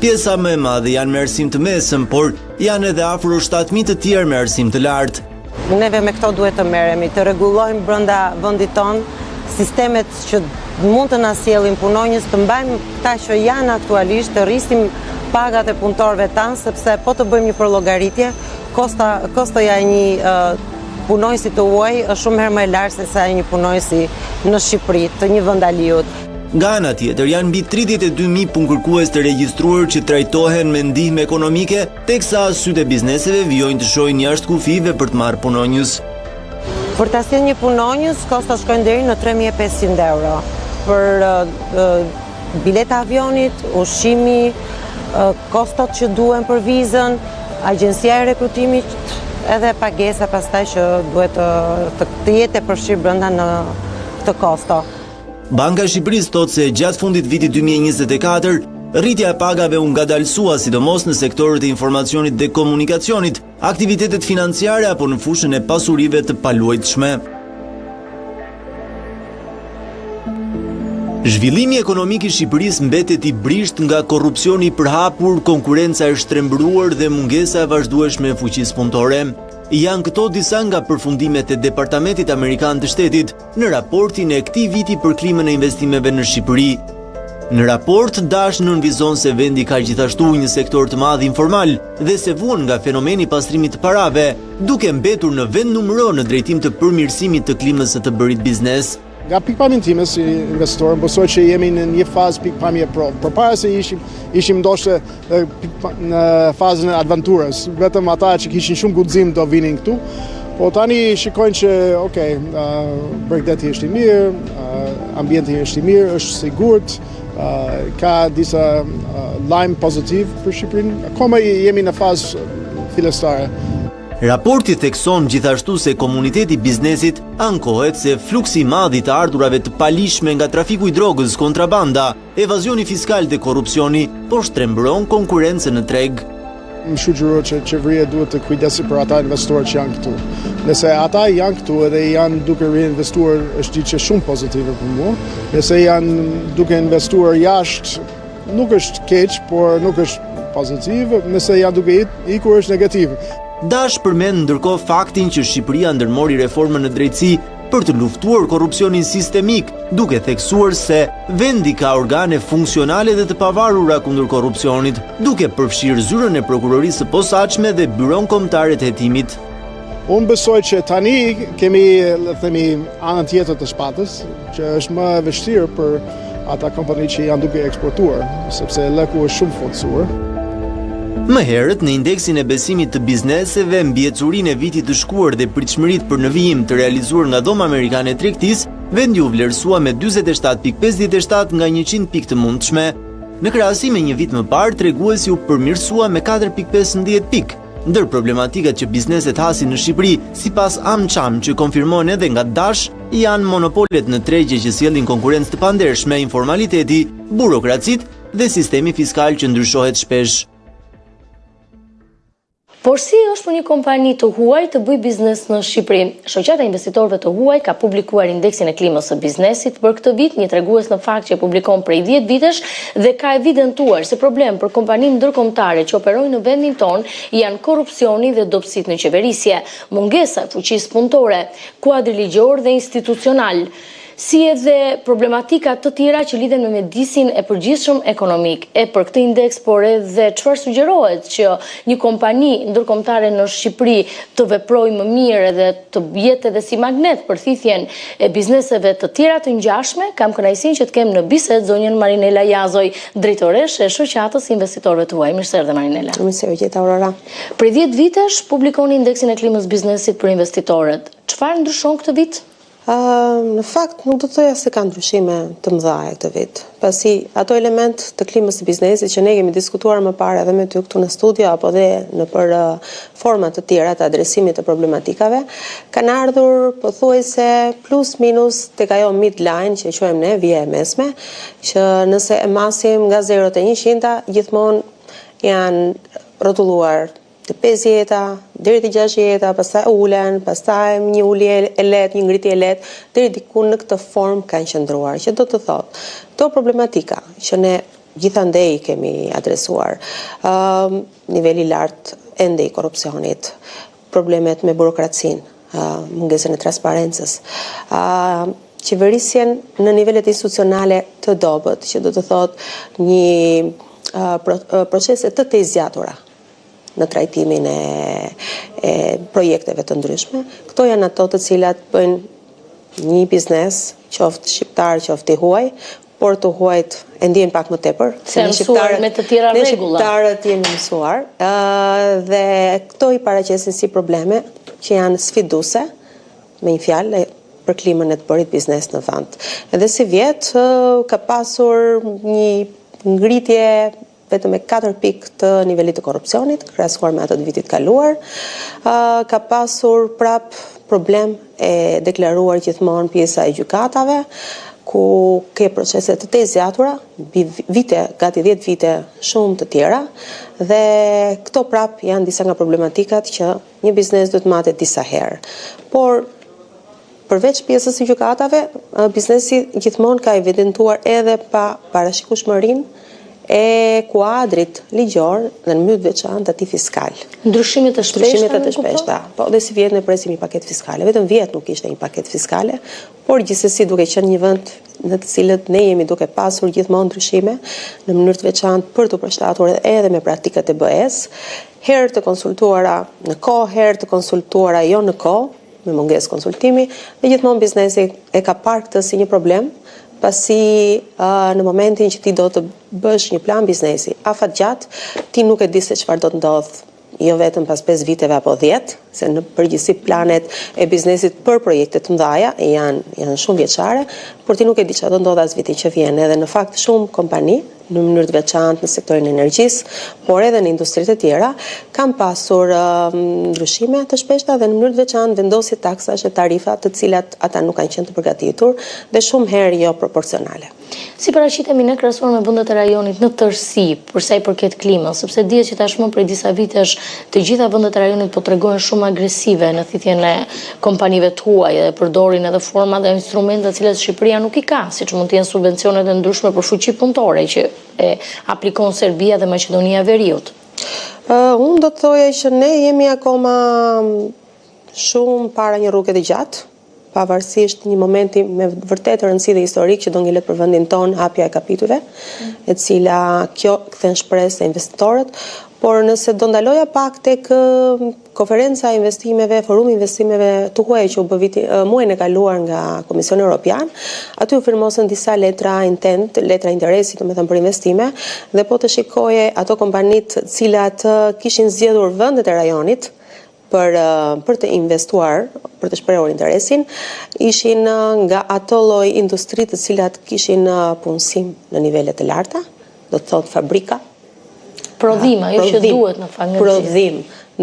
Pjesa më e madhe janë me arsim të mesëm, por janë edhe afro 7.000 të tjerë me arsim të lartë. Neve me këto duhet të merremi, të rregullojmë brenda vendit tonë sistemet që mund të na sjellin punonjës, të mbajmë këta që janë aktualisht, të rrisim pagat e punëtorëve tanë, sepse po të bëjmë një përllogaritje, kostoja e një punojësi të huaj është shumë herë më e lartë se sa e një punojësi në Shqipëri, të një vendaliut. Nga ana tjetër, janë mbi 32.000 punkërkues të regjistruar që trajtohen me ndihmë ekonomike, teksa sytë e bizneseve vijojnë të shohin jashtë kufive për të marrë punonjës. Për të sjellë një punonjës, kosta shkojnë deri në 3.500 euro. Për bileta avionit, ushqimi, kostot që duhen për vizën, agjencia e rekrutimit, edhe pagesa pastaj që duhet të jetë e përfshirë brenda në këtë kosto. Banka e Shqipërisë thotë se gjatë fundit vitit 2024, rritja e pagave u ngadalsua sidomos në sektorët e informacionit dhe komunikacionit, aktivitetet financiare apo në fushën e pasurive të paluajtshme. Zhvillimi ekonomik i Shqipërisë mbetet i brisht nga korrupsioni i përhapur, konkurenca e shtrembëruar dhe mungesa e vazhdueshme e fuqisë punëtore. Janë këto disa nga përfundimet e Departamentit Amerikan të Shtetit në raportin e këtij viti për klimën e investimeve në Shqipëri. Në raport, Dash nënvizon se vendi ka gjithashtu një sektor të madh informal dhe se vuan nga fenomeni pastrimit të parave, duke mbetur në vend numëro në drejtim të përmirësimit të klimës së të bërit biznes. Nga pikpamjen time si investor, besoj që jemi në një fazë pikpamje përpara se ishim ndoshta në fazën e aventurës. Vetëm ata që kishin shumë guxim do vinin këtu. Po tani shikojnë që Bregdeti është i mirë, ambienti është i mirë, është sigurt, ka disa lajm pozitiv për Shqipërinë. Akoma jemi në fazë fillestare. Raporti thekson gjithashtu se komuniteti i biznesit ankohet se fluksi i madh i të ardhurave të palishme nga trafiku i drogës, kontrabanda, evazioni fiskal dhe korrupsioni po shtrembëron konkurrencën në treg. Më sugjeroj që qeveria duhet të kujdesi për ata investorë që janë këtu. Nëse ata janë këtu edhe janë duke reinvestuar, është diçka shumë pozitive për mua. Nëse janë duke investuar jashtë, nuk është keq, por nuk është pozitiv. Nëse janë duke ikur, është negativ. Dash përmend ndërkohë faktin që Shqipëria ndërmori reformën në drejtësi për të luftuar korrupsionin sistemik, duke theksuar se vendi ka organe funksionale dhe të pavarura kundër korrupsionit, duke përfshirë zyrën e prokurorisë së posaçme dhe byron kombëtare të hetimit. Unë besoj që tani kemi, themi, anën tjetër të shpatës, që është më e vështirë për ata kompani që janë duke eksportuar, sepse lëku është shumë fondsuar. Më herët, në indeksin e besimit të bizneseve, mbiecurinë e vitit të shkuar dhe pritshmëritë për në vijim të realizuar nga Dhoma Amerikane e Tregtisë, vendi u vlerësua me 47.57 nga 100 pikë të mundshme. Në krahasim me një vit më parë, treguesi u përmirësua me 4.15 pikë. Ndër problematikat që bizneset hasin në Shqipëri, sipas AmCham që konfirmon edhe nga Dash, janë monopolet në tregje që sjellin konkurrencë të pandershme, informaliteti, burokracitë dhe sistemi fiskal që ndryshohet shpesh. Por si është për një kompani të huaj të bëj biznes në Shqipëri? Shoqata e investitorëve të huaj ka publikuar indeksin e klimës së biznesit për këtë vit, një tregues në fakt që e publikon prej 10 vitesh dhe ka evidentuar se problem për kompaninë ndërkombëtare që operojnë në vendin tonë janë korrupsioni dhe dobësitë në qeverisje, mungesa e fuqisë punëtore, kuadri ligjor dhe institucional, si edhe problematika të tjera që lidhen me mjedisin e përgjithshëm ekonomik. E për këtë indeks, por edhe çfarë sugjerohet që një kompani ndërkombëtare në Shqipëri të veprojë më mirë dhe të jetë edhe si magnet për thithjen e bizneseve të tjera të ngjashme, kam kënaqësinë që të kem në bisedë zonjën Marinela Jazoj, drejtoresh e shoqatës investitorëve të huaj. Mirëserdhë Marinela. Mirëserdhje Aurora. Prej 10 vitesh publikoni indeksin e klimës biznesit për investitorët. Çfarë ndryshon këtë vit? Në fakt, nuk do të thoja se ka ndryshime të mëdha këtë vit, pasi ato element të klimës së biznesit që ne kemi diskutuar më parë edhe me ty këtu në studio apo dhe në për forma të tjera të adresimit të problematikave, kanë ardhur pothuajse plus minus tek ajo midline që e quajmë ne vija e mesme, që nëse e masim nga 0 te 100, gjithmonë janë rrotulluar të 5 jeta, deri të 6 jeta, pastaj ulen, pastaj një ulje e lehtë, një ngritje e lehtë, deri diku në këtë formë kanë qëndruar, që do të thotë, këto problematika që ne gjithandej kemi adresuar. Niveli lartë ende i korrupsionit, problemet me burokracinë, mungesën e transparencës, qeverisjen në nivelet institucionale të dobët, që do të thotë një procese të tezgjatura në trajtimin e projekteve të ndryshme. Këto janë ato të cilat bëjnë një biznes, qoftë shqiptar, qoftë i huaj, por të huajt e ndjen pak më tepër. Se mësuar me të tjera rregulla. Ne shqiptarët jemi mësuar, dhe këto i paraqesin si probleme që janë sfiduese, me një fjalë, për klimën e të bërit biznes në vend. Edhe si vjet ka pasur një ngritje vetëm me 4 pikë të nivelit të korrupsionit, krahasuar me atë të vitit kaluar. Ka pasur prap problem e deklaruar gjithmonë pjesa e gjykatave, ku ke procese të tezgjatura, vite, gati 10 vite shumë të tjera, dhe këto prap janë disa nga problematikat që një biznes do të matet disa herë. Por përveç pjesës së gjykatave, biznesi gjithmonë ka evidentuar edhe pa parashikueshmërinë e kuadrit ligjor dhe në mënyrë të veçantë atij fiskal. Ndryshimet e shpeshta. Po, dhe si vjet ne presim një paketë fiskale. Vetëm vjet nuk ishte një paketë fiskale, por gjithsesi duke qenë një vend në të cilët ne jemi duke pasur gjithmonë ndryshime në mënyrë të veçantë për të përshtatur edhe me praktikat e BE-s, herë të konsultuara në kohë, herë të konsultuara jo në kohë, me mungesë konsultimi, dhe gjithmonë biznesi e ka parë këtë si një problem, pasi në momentin që ti do të bësh një plan biznesi afatgjatë, ti nuk e di se çfarë do të ndodhë, jo vetëm pas 5 viteve apo 10, se në përgjithësi planet e biznesit për projekte të mëdha janë shumë vjeçare, por ti nuk e di çfarë do ndodhë as vitin që vjen. Edhe në fakt shumë kompani në mënyrë të veçantë në sektorin e energjisë, por edhe në industritë e tjera, kanë pasur ndryshime të shpeshta dhe në mënyrë të veçantë vendosje taksash e tarifa të cilat ata nuk kanë qenë të përgatitur dhe shumë herë jo proporcionale. Si paraqitemi ne krahasuar me vendet e rajonit në tërësi, për sa i përket klimës, sepse dihet që tashmë prej disa vitesh të gjitha vendet e rajonit po tregojnë shumë agresive në thithjen e kompanive të huaja dhe përdorin edhe forma dhe instrumente të cilat Shqipëria nuk i ka, siç mund të jenë subvencionet e ndryshme për fuqi punëtore që e aplikon Serbia dhe Maqedonia e Veriut. Unë do të thoja që ne jemi akoma shumë para një rruge të gjatë, pavarësisht një momenti me vërtet rëndësi dhe historik që do ngelet për vendin ton hapja e kapitujve, e cila kjo kthen shpresë te investitorët, por nëse do ndaloja pak tek konferenca e investimeve, forumi investimeve të huaj që u bë muajin e kaluar nga Komisioni Evropian, aty u firmosen disa letra intent, letra interesi, domethënë për investime, dhe po të shikoje ato kompanitë të cilat kishin zgjedhur vendet e rajonit për të investuar, për të shprehur interesin, ishin nga ato lloj industri të cilat kishin punësim në nivele të larta, do të thotë fabrika. Prodhim, ajo që duhet në fakt. Prodhim.